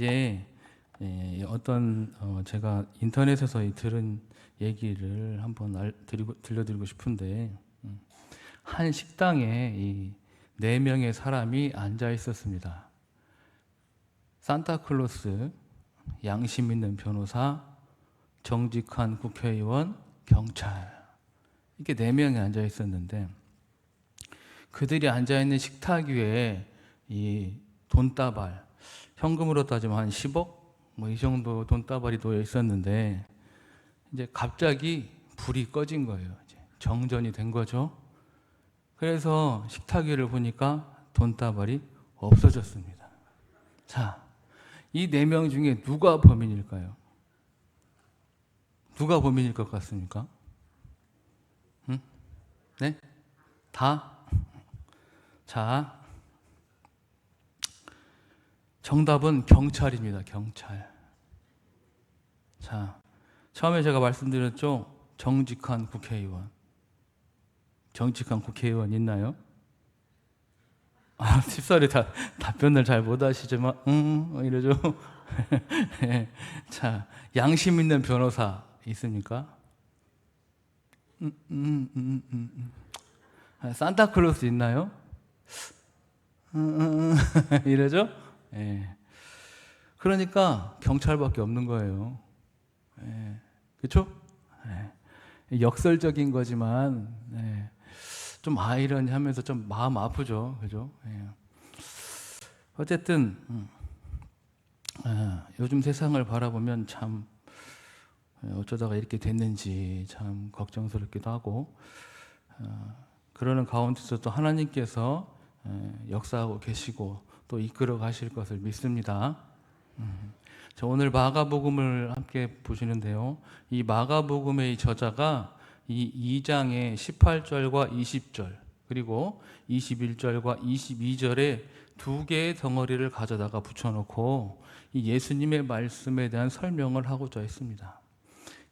이제 어떤 제가 인터넷에서 들은 얘기를 한번 들려드리고 싶은데, 한 식당에 이 4명의 사람이 앉아 있었습니다. 산타클로스, 양심 있는 변호사, 정직한 국회의원, 경찰, 이렇게 4명이 앉아 있었는데, 그들이 앉아 있는 식탁 위에 이 돈다발, 현금으로 따지면 한 10억? 뭐 이 정도 돈다발이 놓여 있었는데, 이제 갑자기 불이 꺼진 거예요. 이제 정전이 된 거죠. 그래서 식탁 위를 보니까 돈다발이 없어졌습니다. 자, 이 4명 중에 누가 범인일까요? 누가 범인일 것 같습니까? 네? 다? 자, 정답은 경찰입니다. 경찰. 자, 처음에 제가 말씀드렸죠? 정직한 국회의원. 정직한 국회의원 있나요? 쉽사리 답변을 잘 못 하시지만, 이러죠? 자, 양심 있는 변호사 있습니까? 산타클로스 있나요? 이러죠? 예. 그러니까 경찰밖에 없는 거예요. 예. 그렇죠? 예. 역설적인 거지만 좀 아이러니하면서 좀 마음 아프죠, 그죠? 예. 어쨌든 요즘 세상을 바라보면 참 어쩌다가 이렇게 됐는지 참 걱정스럽기도 하고, 그러는 가운데서 또 하나님께서 역사하고 계시고 또 이끌어 가실 것을 믿습니다. 자, 오늘 마가복음을 함께 보시는데요. 이 마가복음의 저자가 이 2장의 18절과 20절 그리고 21절과 22절에 2개의 덩어리를 가져다가 붙여놓고 이 예수님의 말씀에 대한 설명을 하고자 했습니다.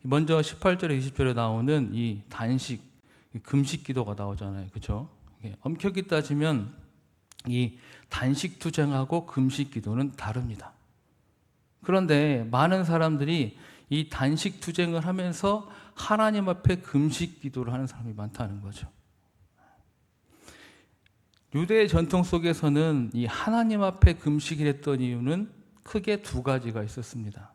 먼저 18절에 20절에 나오는 이 단식, 금식 기도가 나오잖아요. 그렇죠? 엄격히 따지면 이 단식 투쟁하고 금식 기도는 다릅니다. 그런데 많은 사람들이 이 단식 투쟁을 하면서 하나님 앞에 금식 기도를 하는 사람이 많다는 거죠. 유대의 전통 속에서는 이 하나님 앞에 금식을 했던 이유는 크게 2가지가 있었습니다.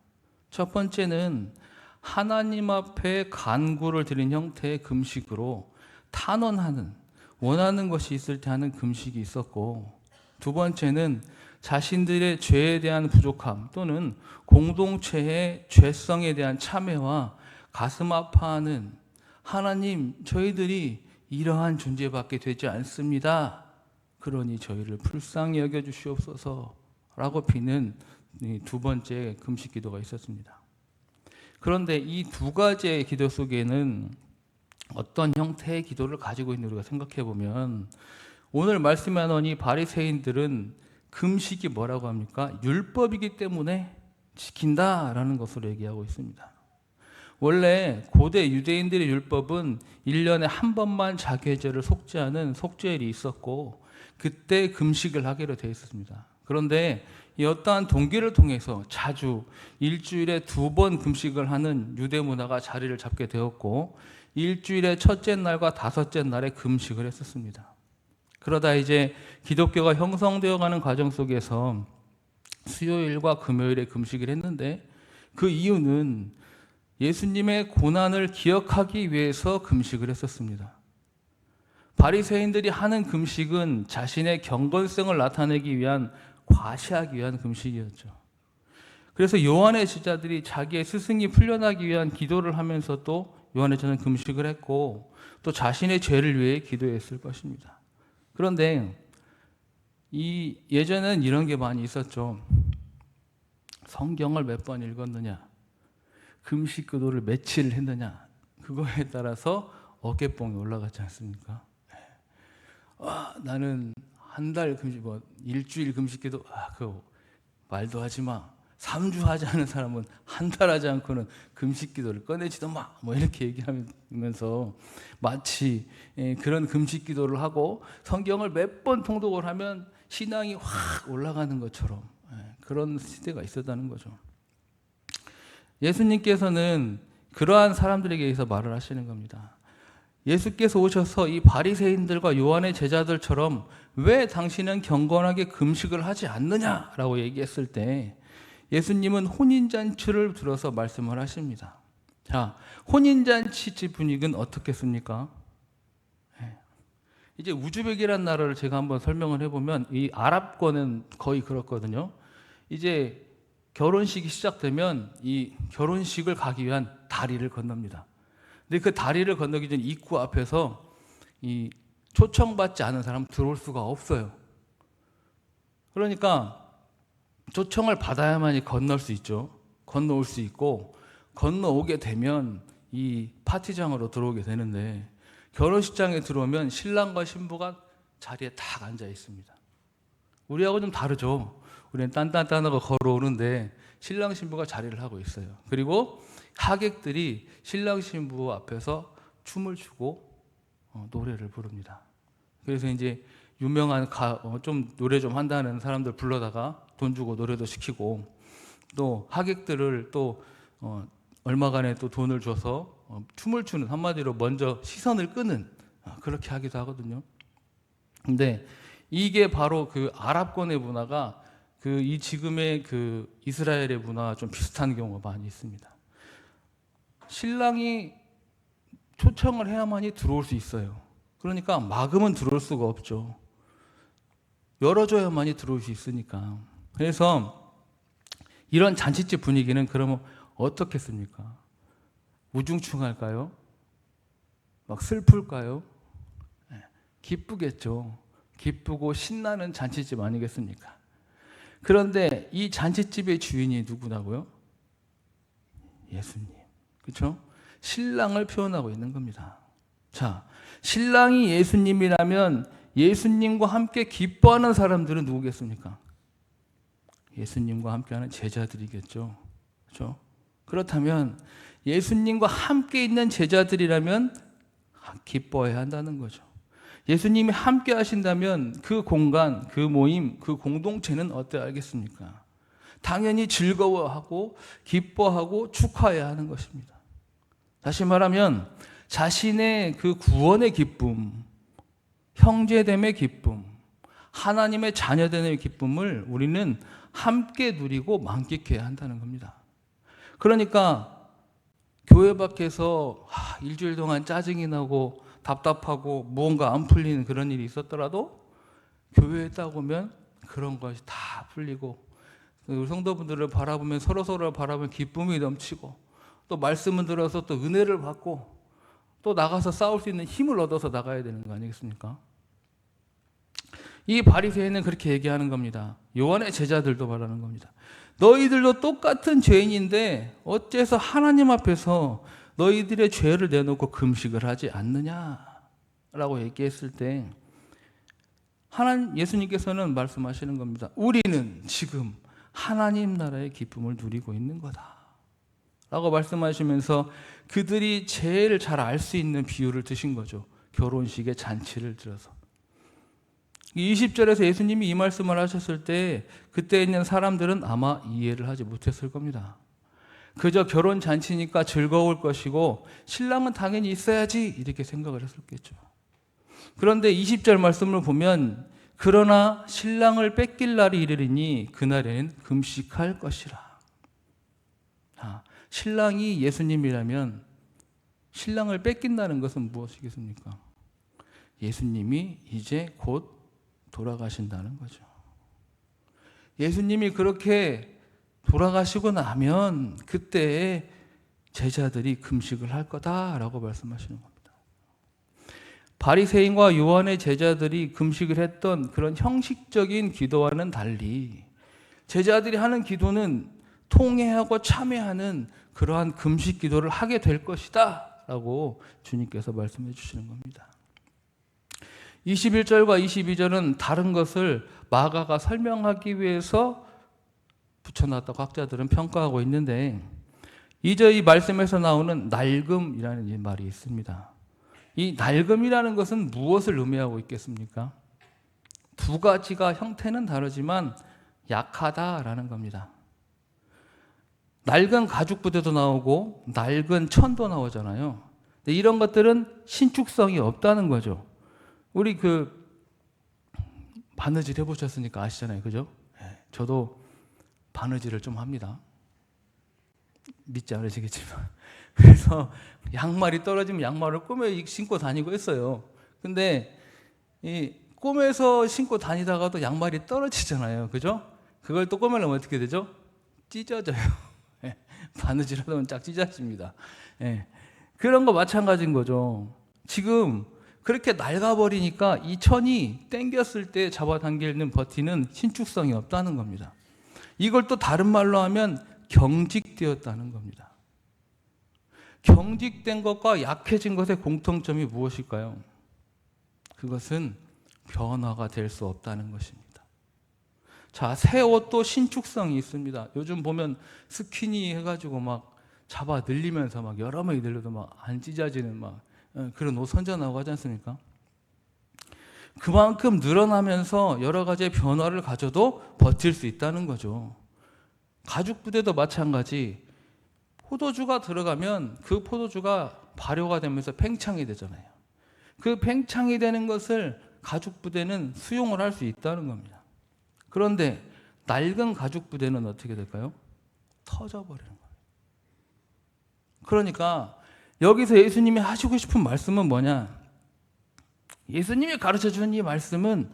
첫 번째는 하나님 앞에 간구를 드린 형태의 금식으로 탄원하는, 원하는 것이 있을 때 하는 금식이 있었고, 2번째는 자신들의 죄에 대한 부족함 또는 공동체의 죄성에 대한 참회와 가슴 아파하는, 하나님, 저희들이 이러한 존재밖에 되지 않습니다. 그러니 저희를 불쌍히 여겨주시옵소서 라고 비는 2번째 금식 기도가 있었습니다. 그런데 이 2가지의 기도 속에는 어떤 형태의 기도를 가지고 있는 우리가 생각해 보면, 오늘 말씀에 나오니 바리새인들은 금식이 뭐라고 합니까? 율법이기 때문에 지킨다라는 것으로 얘기하고 있습니다. 원래 고대 유대인들의 율법은 1년에 한 번만 자기의 속죄하는 속죄일이 있었고, 그때 금식을 하기로 되어 있었습니다. 그런데 이 어떠한 동기를 통해서 자주 일주일에 2번 금식을 하는 유대 문화가 자리를 잡게 되었고, 일주일의 첫째 날과 5째 날에 금식을 했었습니다. 그러다 이제 기독교가 형성되어 가는 과정 속에서 수요일과 금요일에 금식을 했는데, 그 이유는 예수님의 고난을 기억하기 위해서 금식을 했었습니다. 바리새인들이 하는 금식은 자신의 경건성을 나타내기 위한, 과시하기 위한 금식이었죠. 그래서 요한의 제자들이 자기의 스승이 풀려나기 위한 기도를 하면서 또 요한의 제자는 금식을 했고, 또 자신의 죄를 위해 기도했을 것입니다. 그런데 예전에는 이런 게 많이 있었죠. 성경을 몇 번 읽었느냐, 금식 기도를 며칠 했느냐, 그거에 따라서 어깨뽕이 올라가지 않습니까? 나는 한 달 금식, 일주일 금식 기도, 그거 말도 하지 마. 3주 하지 않은 사람은 한 달 하지 않고는 금식 기도를 꺼내지도 마. 이렇게 얘기하면서 마치 그런 금식 기도를 하고 성경을 몇 번 통독을 하면 신앙이 확 올라가는 것처럼 그런 시대가 있었다는 거죠. 예수님께서는 그러한 사람들에게 의해서 말을 하시는 겁니다. 예수께서 오셔서 이 바리새인들과 요한의 제자들처럼 왜 당신은 경건하게 금식을 하지 않느냐라고 얘기했을 때 예수님은 혼인잔치를 들어서 말씀을 하십니다. 자, 혼인잔치 분위기는 어떻겠습니까? 이제 우즈벡이라는 나라를 제가 한번 설명을 해보면 이 아랍권은 거의 그렇거든요. 이제 결혼식이 시작되면 이 결혼식을 가기 위한 다리를 건넙니다. 근데 그 다리를 건너기 전 입구 앞에서 이 초청받지 않은 사람은 들어올 수가 없어요. 그러니까 초청을 받아야만이 건널 수 있죠. 건너올 수 있고 건너오게 되면 이 파티장으로 들어오게 되는데 결혼식장에 들어오면 신랑과 신부가 자리에 딱 앉아 있습니다. 우리하고 좀 다르죠. 우리는 딴딴딴하고 걸어오는데 신랑 신부가 자리를 하고 있어요. 그리고 하객들이 신랑 신부 앞에서 춤을 추고 노래를 부릅니다. 그래서 이제 유명한 좀 노래 좀 한다는 사람들 불러다가 돈 주고 노래도 시키고 또 하객들을 또 얼마간에 또 돈을 줘서 춤을 추는, 한마디로 먼저 시선을 끄는, 그렇게 하기도 하거든요. 근데 이게 바로 그 아랍권의 문화가 이 지금의 그 이스라엘의 문화와 좀 비슷한 경우가 많이 있습니다. 신랑이 초청을 해야만이 들어올 수 있어요. 그러니까 막으면 들어올 수가 없죠. 열어줘야만이 들어올 수 있으니까. 그래서 이런 잔치집 분위기는 그러면 어떻겠습니까? 우중충할까요? 막 슬플까요? 기쁘겠죠. 기쁘고 신나는 잔치집 아니겠습니까? 그런데 이 잔치집의 주인이 누구냐고요? 예수님. 그렇죠? 신랑을 표현하고 있는 겁니다. 자, 신랑이 예수님이라면 예수님과 함께 기뻐하는 사람들은 누구겠습니까? 예수님과 함께하는 제자들이겠죠. 그렇죠? 그렇다면 예수님과 함께 있는 제자들이라면 기뻐해야 한다는 거죠. 예수님이 함께 하신다면 그 공간, 그 모임, 그 공동체는 어때야 알겠습니까? 당연히 즐거워하고 기뻐하고 축하해야 하는 것입니다. 다시 말하면 자신의 그 구원의 기쁨, 형제됨의 기쁨, 하나님의 자녀됨의 기쁨을 우리는 함께 누리고 만끽해야 한다는 겁니다. 그러니까 교회 밖에서 일주일 동안 짜증이 나고 답답하고 무언가 안 풀리는 그런 일이 있었더라도 교회에 딱 오면 그런 것이 다 풀리고 우리 성도분들을 바라보면 서로서로 바라보면 기쁨이 넘치고 또 말씀을 들어서 또 은혜를 받고 또 나가서 싸울 수 있는 힘을 얻어서 나가야 되는 거 아니겠습니까? 이 바리새인은 그렇게 얘기하는 겁니다. 요한의 제자들도 말하는 겁니다. 너희들도 똑같은 죄인인데 어째서 하나님 앞에서 너희들의 죄를 내놓고 금식을 하지 않느냐라고 얘기했을 때 예수님께서는 말씀하시는 겁니다. 우리는 지금 하나님 나라의 기쁨을 누리고 있는 거다 라고 말씀하시면서 그들이 제일 잘 알 수 있는 비유를 드신 거죠. 결혼식의 잔치를 들어서 20절에서 예수님이 이 말씀을 하셨을 때 그때 있는 사람들은 아마 이해를 하지 못했을 겁니다. 그저 결혼 잔치니까 즐거울 것이고 신랑은 당연히 있어야지 이렇게 생각을 했었겠죠. 그런데 20절 말씀을 보면 그러나 신랑을 뺏길 날이 이르리니 그날에는 금식할 것이라. 신랑이 예수님이라면 신랑을 뺏긴다는 것은 무엇이겠습니까? 예수님이 이제 곧 돌아가신다는 거죠. 예수님이 그렇게 돌아가시고 나면 그때 제자들이 금식을 할 거다라고 말씀하시는 겁니다. 바리새인과 요한의 제자들이 금식을 했던 그런 형식적인 기도와는 달리 제자들이 하는 기도는 통회하고 참회하는 그러한 금식 기도를 하게 될 것이다 라고 주님께서 말씀해 주시는 겁니다. 21절과 22절은 다른 것을 마가가 설명하기 위해서 붙여놨다고 학자들은 평가하고 있는데 이 말씀에서 나오는 낡음이라는 이 말이 있습니다. 이 낡음이라는 것은 무엇을 의미하고 있겠습니까? 두 가지가 형태는 다르지만 약하다라는 겁니다. 낡은 가죽 부대도 나오고 낡은 천도 나오잖아요. 근데 이런 것들은 신축성이 없다는 거죠. 우리 바느질 해보셨으니까 아시잖아요, 그죠? 저도 바느질을 좀 합니다. 믿지 않으시겠지만. 그래서 양말이 떨어지면 양말을 꼬매 신고 다니고 했어요. 근데 이 꼬매서 신고 다니다가도 양말이 떨어지잖아요, 그죠? 그걸 또 꼬매려면 어떻게 되죠? 찢어져요. 바느질 하다 보면 쫙 찢어집니다. 그런 거 마찬가지인 거죠. 지금 그렇게 낡아버리니까 이 천이 당겼을 때 잡아당기는 버티는 신축성이 없다는 겁니다. 이걸 또 다른 말로 하면 경직되었다는 겁니다. 경직된 것과 약해진 것의 공통점이 무엇일까요? 그것은 변화가 될 수 없다는 것입니다. 자, 새 옷도 신축성이 있습니다. 요즘 보면 스키니 해가지고 막 잡아 늘리면서 막 여러 명이 늘려도 막 안 찢어지는 막 그런 옷 선전하고 하지 않습니까? 그만큼 늘어나면서 여러 가지의 변화를 가져도 버틸 수 있다는 거죠. 가죽 부대도 마찬가지. 포도주가 들어가면 그 포도주가 발효가 되면서 팽창이 되잖아요. 그 팽창이 되는 것을 가죽 부대는 수용을 할 수 있다는 겁니다. 그런데 낡은 가죽 부대는 어떻게 될까요? 터져버리는 거예요. 그러니까 여기서 예수님이 하시고 싶은 말씀은 뭐냐? 예수님이 가르쳐주는 이 말씀은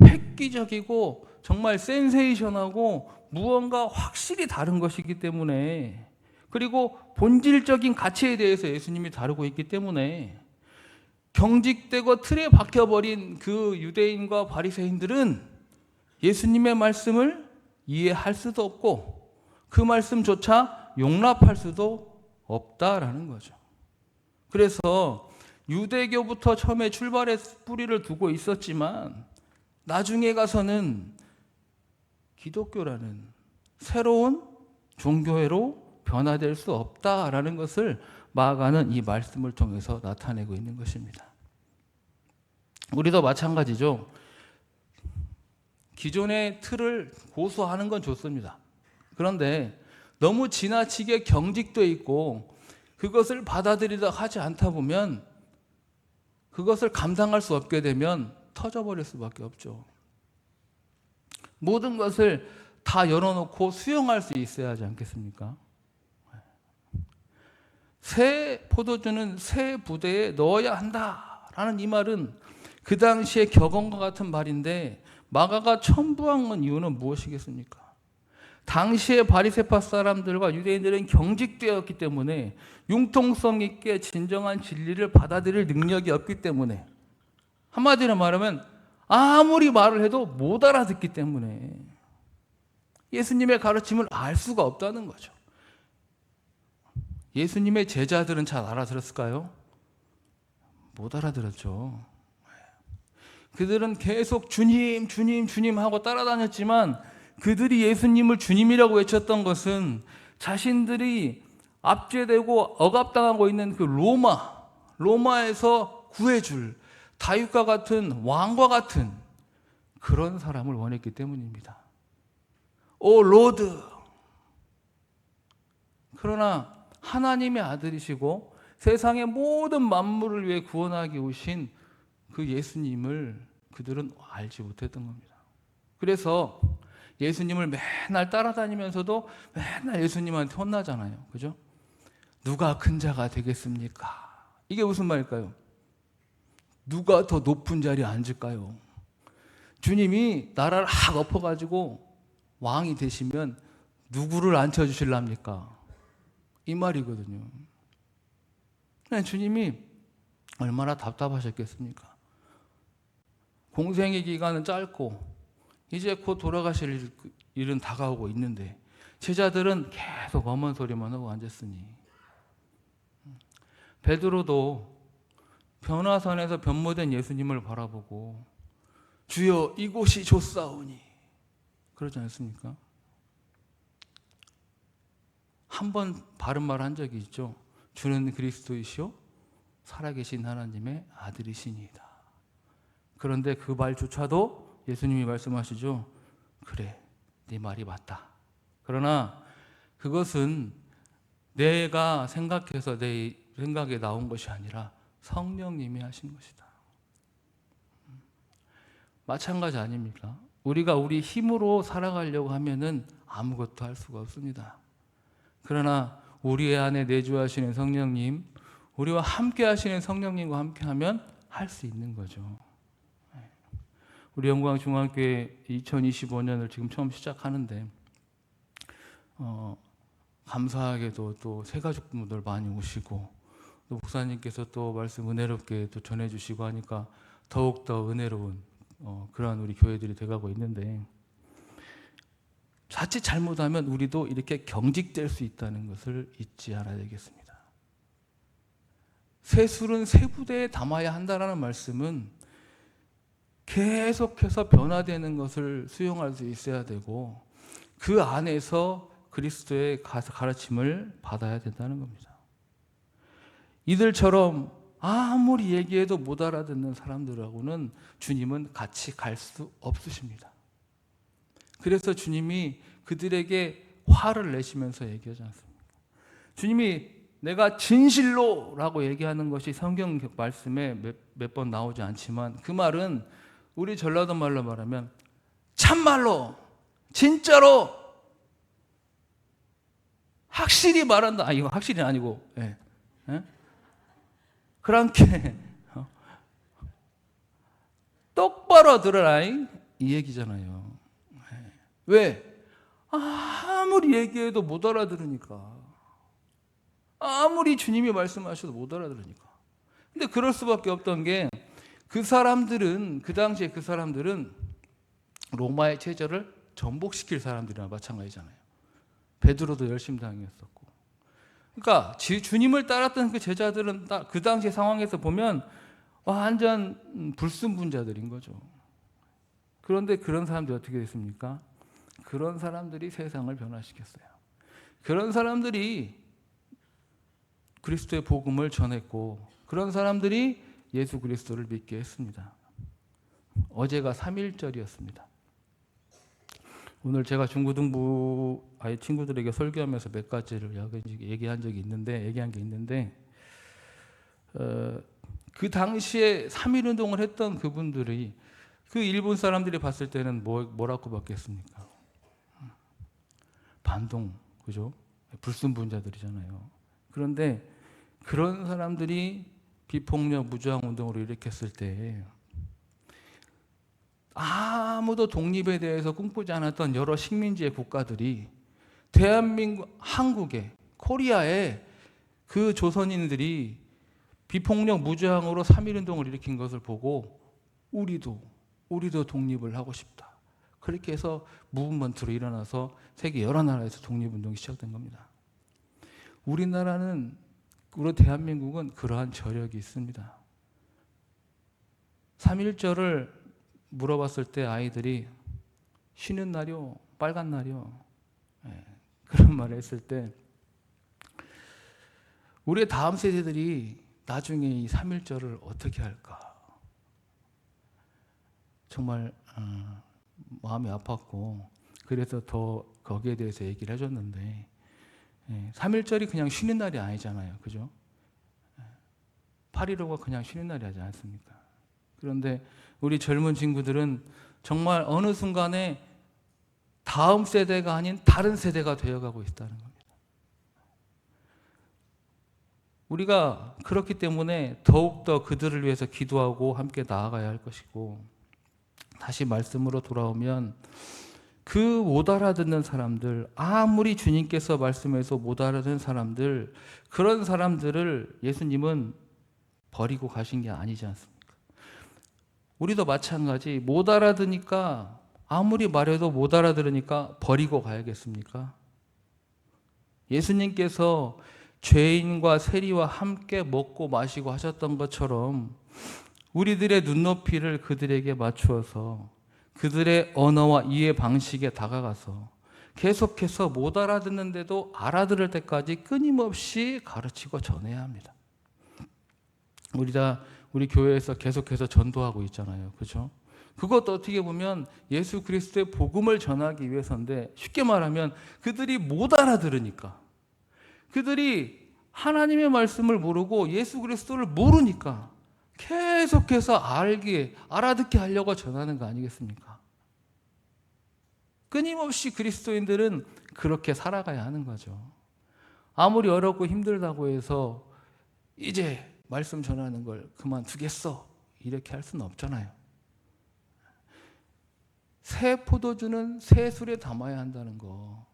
획기적이고 정말 센세이션하고 무언가 확실히 다른 것이기 때문에, 그리고 본질적인 가치에 대해서 예수님이 다루고 있기 때문에 경직되고 틀에 박혀버린 그 유대인과 바리새인들은 예수님의 말씀을 이해할 수도 없고 그 말씀조차 용납할 수도 없다라는 거죠. 그래서 유대교부터 처음에 출발의 뿌리를 두고 있었지만 나중에 가서는 기독교라는 새로운 종교회로 변화될 수 없다라는 것을 마가는 이 말씀을 통해서 나타내고 있는 것입니다. 우리도 마찬가지죠. 기존의 틀을 고수하는 건 좋습니다. 그런데 너무 지나치게 경직돼 있고 그것을 받아들이다 하지 않다 보면 그것을 감당할 수 없게 되면 터져버릴 수밖에 없죠. 모든 것을 다 열어놓고 수용할 수 있어야 하지 않겠습니까? 새 포도주는 새 부대에 넣어야 한다라는 이 말은 그 당시의 격언과 같은 말인데 마가가 첨부한 이유는 무엇이겠습니까? 당시의 바리새파 사람들과 유대인들은 경직되었기 때문에 융통성 있게 진정한 진리를 받아들일 능력이 없기 때문에, 한마디로 말하면 아무리 말을 해도 못 알아듣기 때문에 예수님의 가르침을 알 수가 없다는 거죠. 예수님의 제자들은 잘 알아들었을까요? 못 알아들었죠. 그들은 계속 주님, 주님, 주님 하고 따라다녔지만 그들이 예수님을 주님이라고 외쳤던 것은 자신들이 압제되고 억압당하고 있는 그 로마에서 구해줄 다윗과 같은 왕과 같은 그런 사람을 원했기 때문입니다. 오 로드. 그러나 하나님의 아들이시고 세상의 모든 만물을 위해 구원하기 오신 그 예수님을 그들은 알지 못했던 겁니다. 그래서 예수님을 맨날 따라다니면서도 맨날 예수님한테 혼나잖아요. 그죠? 누가 큰 자가 되겠습니까? 이게 무슨 말일까요? 누가 더 높은 자리에 앉을까요? 주님이 나라를 확 엎어가지고 왕이 되시면 누구를 앉혀주실랍니까? 이 말이거든요. 주님이 얼마나 답답하셨겠습니까? 공생의 기간은 짧고 이제 곧 돌아가실 일은 다가오고 있는데 제자들은 계속 엄한 소리만 하고 앉았으니, 베드로도 변화산에서 변모된 예수님을 바라보고 주여 이곳이 좋사오니 그러지 않습니까? 한 번 바른 말 한 적이 있죠. 주는 그리스도이시오 살아계신 하나님의 아들이시니이다. 그런데 그 말조차도 예수님이 말씀하시죠. 그래, 네 말이 맞다. 그러나 그것은 내가 생각해서 내 생각에 나온 것이 아니라 성령님이 하신 것이다. 마찬가지 아닙니까? 우리가 우리 힘으로 살아가려고 하면은 아무것도 할 수가 없습니다. 그러나 우리 안에 내주하시는 성령님, 우리와 함께 하시는 성령님과 함께 하면 할 수 있는 거죠. 우리 영광중앙교회 2025년을 지금 처음 시작하는데 감사하게도 또 새가족분들 많이 오시고 또 목사님께서 또 말씀 은혜롭게 또 전해주시고 하니까 더욱더 은혜로운 그러한 우리 교회들이 돼가고 있는데, 자칫 잘못하면 우리도 이렇게 경직될 수 있다는 것을 잊지 않아야 되겠습니다. 새 술은 새 부대에 담아야 한다라는 말씀은 계속해서 변화되는 것을 수용할 수 있어야 되고 그 안에서 그리스도의 가르침을 받아야 된다는 겁니다. 이들처럼 아무리 얘기해도 못 알아듣는 사람들하고는 주님은 같이 갈 수 없으십니다. 그래서 주님이 그들에게 화를 내시면서 얘기하지 않습니까? 주님이 내가 진실로 라고 얘기하는 것이 성경 말씀에 몇 번 나오지 않지만 그 말은 우리 전라도 말로 말하면 참말로 진짜로 확실히 말한다. 이거 확실히 아니고 그렇게 똑바로 들어라 이 얘기잖아요. 왜? 아무리 얘기해도 못 알아들으니까. 아무리 주님이 말씀하셔도 못 알아들으니까. 근데 그럴 수밖에 없던 게 그 사람들은, 그 당시에 그 사람들은 로마의 체제를 전복시킬 사람들이랑 마찬가지잖아요. 베드로도 열심히 당했었고. 그러니까 주님을 따랐던 그 제자들은 그 당시 상황에서 보면 완전 불순분자들인 거죠. 그런데 그런 사람들이 어떻게 됐습니까? 그런 사람들이 세상을 변화시켰어요. 그런 사람들이 그리스도의 복음을 전했고 그런 사람들이 예수 그리스도를 믿게 했습니다. 어제가 3.1절이었습니다. 오늘 제가 중고등부 아이 친구들에게 설교하면서 몇 가지를 얘기한 게 있는데 그 당시에 3.1운동을 했던 그분들이 그 일본 사람들이 봤을 때는 뭐라고 봤겠습니까? 반동, 그죠? 불순분자들이잖아요. 그런데 그런 사람들이 비폭력 무저항 운동으로 일으켰을 때 아무도 독립에 대해서 꿈꾸지 않았던 여러 식민지의 국가들이 대한민국, 한국에, 코리아에 그 조선인들이 비폭력 무저항으로 3.1운동을 일으킨 것을 보고 우리도 독립을 하고 싶다. 그렇게 해서 무브먼트로 일어나서 세계 여러 나라에서 독립운동이 시작된 겁니다. 우리 대한민국은 그러한 저력이 있습니다. 3.1절을 물어봤을 때 아이들이 쉬는 날이요? 빨간 날이요? 그런 말을 했을 때 우리의 다음 세대들이 나중에 이 3.1절을 어떻게 할까? 정말 마음이 아팠고 그래서 더 거기에 대해서 얘기를 해줬는데 3.1절이 그냥 쉬는 날이 아니잖아요. 그죠? 8.15가 그냥 쉬는 날이 아니지 않습니까? 그런데 우리 젊은 친구들은 정말 어느 순간에 다음 세대가 아닌 다른 세대가 되어가고 있다는 겁니다. 우리가 그렇기 때문에 더욱더 그들을 위해서 기도하고 함께 나아가야 할 것이고, 다시 말씀으로 돌아오면 그 못 알아듣는 사람들, 아무리 주님께서 말씀해서 못 알아듣는 사람들, 그런 사람들을 예수님은 버리고 가신 게 아니지 않습니까? 우리도 마찬가지. 못 알아듣으니까, 아무리 말해도 못 알아들으니까 버리고 가야겠습니까? 예수님께서 죄인과 세리와 함께 먹고 마시고 하셨던 것처럼 우리들의 눈높이를 그들에게 맞추어서 그들의 언어와 이해 방식에 다가가서 계속해서 못 알아듣는데도 알아들을 때까지 끊임없이 가르치고 전해야 합니다. 우리 교회에서 계속해서 전도하고 있잖아요. 그렇죠? 그것도 어떻게 보면 예수 그리스도의 복음을 전하기 위해서인데, 쉽게 말하면 그들이 못 알아들으니까, 그들이 하나님의 말씀을 모르고 예수 그리스도를 모르니까 계속해서 알아듣게 하려고 전하는 거 아니겠습니까? 끊임없이 그리스도인들은 그렇게 살아가야 하는 거죠. 아무리 어렵고 힘들다고 해서 이제 말씀 전하는 걸 그만두겠어, 이렇게 할 수는 없잖아요. 새 포도주는 새 술에 담아야 한다는 거.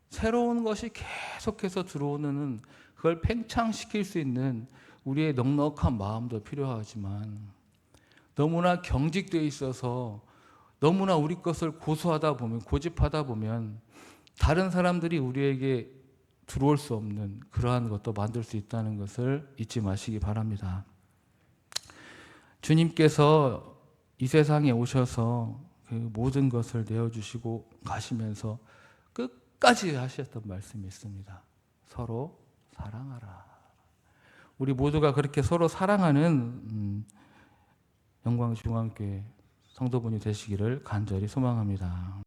새로운 것이 계속해서 들어오는, 그걸 팽창시킬 수 있는 우리의 넉넉한 마음도 필요하지만, 너무나 경직되어 있어서 너무나 우리 것을 고집하다 보면 다른 사람들이 우리에게 들어올 수 없는 그러한 것도 만들 수 있다는 것을 잊지 마시기 바랍니다. 주님께서 이 세상에 오셔서 그 모든 것을 내어주시고 가시면서 끝까지 하셨던 말씀이 있습니다. 서로 사랑하라. 우리 모두가 그렇게 서로 사랑하는 영광중앙교회 성도분이 되시기를 간절히 소망합니다.